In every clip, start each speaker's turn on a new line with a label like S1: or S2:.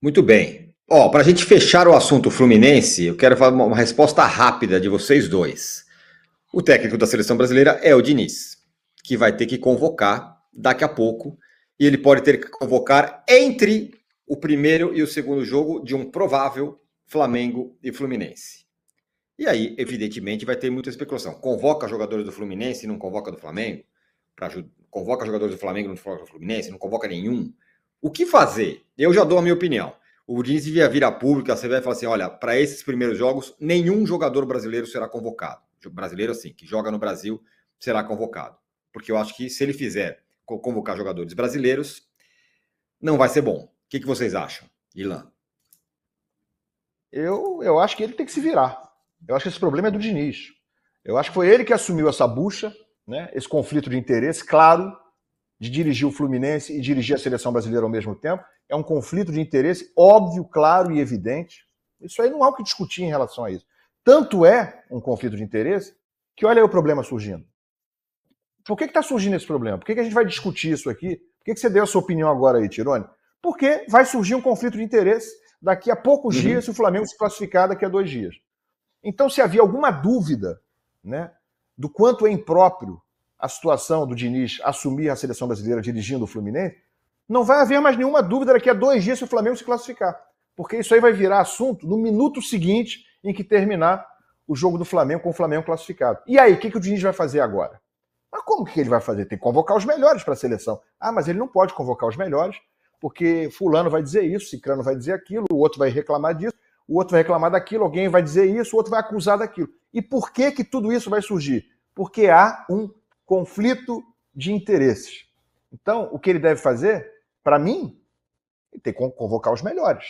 S1: Muito bem. Ó, para a gente fechar o assunto Fluminense, eu quero falar uma resposta rápida de vocês dois. O técnico da seleção brasileira é o Diniz, que vai ter que convocar daqui a pouco, e ele pode ter que convocar entre o primeiro e o segundo jogo de um provável Flamengo e Fluminense. E aí, evidentemente, vai ter muita especulação. Convoca jogadores do Fluminense e não convoca do Flamengo? Convoca jogadores do Flamengo e não convoca do Fluminense? Não convoca nenhum? O que fazer? Eu já dou a minha opinião. O Diniz devia vir a público, a CBF falar assim, olha, para esses primeiros jogos, nenhum jogador brasileiro será convocado. Brasileiro, assim, que joga no Brasil, será convocado. Porque eu acho que se ele fizer convocar jogadores brasileiros, não vai ser bom. O que vocês acham, Ilan?
S2: Eu acho que ele tem que se virar. Eu acho que esse problema é do Diniz. Eu acho que foi ele que assumiu essa bucha, né, esse conflito de interesse, claro, de dirigir o Fluminense e dirigir a seleção brasileira ao mesmo tempo. É um conflito de interesse óbvio, claro e evidente. Isso aí não há o que discutir em relação a isso. Tanto é um conflito de interesse que olha aí o problema surgindo. Por que está surgindo esse problema? Por que a gente vai discutir isso aqui? Por que você deu a sua opinião agora aí, Tirone? Porque vai surgir um conflito de interesse daqui a poucos dias se o Flamengo se classificar daqui a 2 dias. Então, se havia alguma dúvida, né, do quanto é impróprio a situação do Diniz assumir a seleção brasileira dirigindo o Fluminense, não vai haver mais nenhuma dúvida daqui a 2 dias se o Flamengo se classificar. Porque isso aí vai virar assunto no minuto seguinte em que terminar o jogo do Flamengo com o Flamengo classificado. E aí, o que o Diniz vai fazer agora? Mas como que ele vai fazer? Tem que convocar os melhores para a seleção. Ah, mas ele não pode convocar os melhores, porque fulano vai dizer isso, cicrano vai dizer aquilo, o outro vai reclamar disso, o outro vai reclamar daquilo, alguém vai dizer isso, o outro vai acusar daquilo. E por que tudo isso vai surgir? Porque há um conflito de interesses. Então, o que ele deve fazer, para mim, ele tem que convocar os melhores.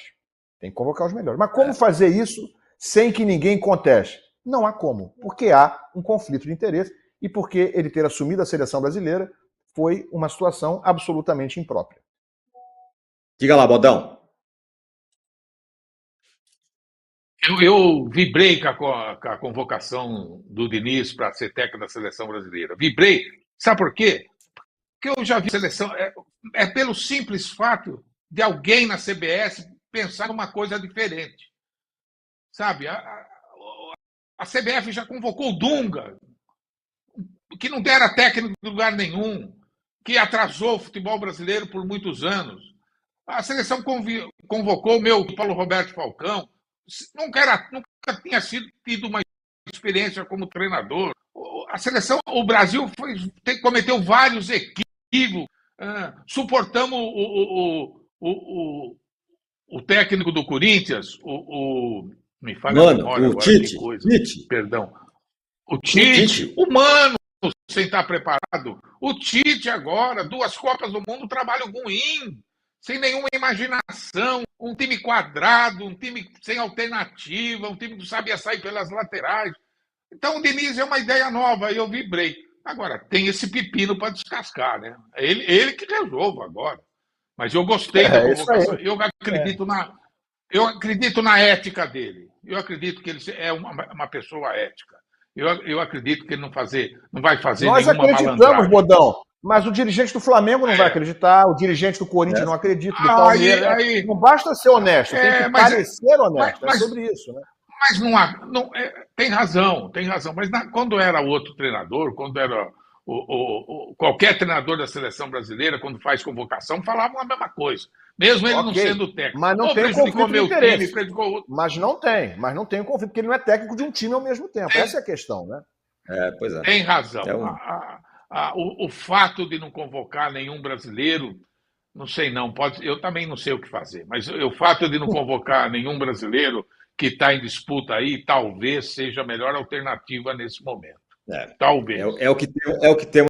S2: Tem que convocar os melhores. Mas como fazer isso sem que ninguém conteste? Não há como, porque há um conflito de interesse e porque ele ter assumido a seleção brasileira foi uma situação absolutamente imprópria.
S1: Diga lá, Bodão.
S3: Eu vibrei com a convocação do Diniz para ser técnico da seleção brasileira. Vibrei. Sabe por quê? Porque eu já vi a seleção. É pelo simples fato de alguém na CBS pensar numa coisa diferente. Sabe? A CBF já convocou o Dunga, que não era técnico de lugar nenhum, que atrasou o futebol brasileiro por muitos anos. A seleção convocou o meu Paulo Roberto Falcão. Nunca tinha tido uma experiência como treinador. A seleção, o Brasil cometeu vários equívocos. Suportamos o técnico do Corinthians, me falha a memória agora,
S1: Tite,
S3: que coisa.
S1: Tite.
S3: Perdão. O Tite, humano, sem estar preparado. O Tite agora, 2 Copas do Mundo, trabalho ruim, sem nenhuma imaginação, um time quadrado, um time sem alternativa, um time que não sabia sair pelas laterais. Então o Diniz é uma ideia nova, e eu vibrei. Agora, tem esse pepino para descascar, né? Ele que resolve agora. Mas eu gostei da convocação. Eu acredito na ética dele. Eu acredito que ele é uma pessoa ética. Eu acredito que ele não vai fazer
S2: Nós
S3: nenhuma
S2: acreditamos,
S3: malandragem.
S2: Bodão. Mas o dirigente do Flamengo não vai acreditar, o dirigente do Corinthians não acredita, do Palmeiras. Não basta ser honesto, tem que parecer honesto. É sobre isso, né?
S3: Mas tem razão. Mas quando era outro treinador, quando era qualquer treinador da seleção brasileira, quando faz convocação, falavam a mesma coisa. Mesmo ele não sendo técnico.
S2: Mas não tem o conflito de interesse. Mas não tem o conflito, porque ele não é técnico de um time ao mesmo tempo. Essa é a questão, né?
S1: Pois é.
S3: Tem razão. O fato de não convocar nenhum brasileiro, não sei não, eu também não sei o que fazer, mas o fato de não convocar nenhum brasileiro que está em disputa aí, talvez seja a melhor alternativa nesse momento. Talvez.
S1: É o que tem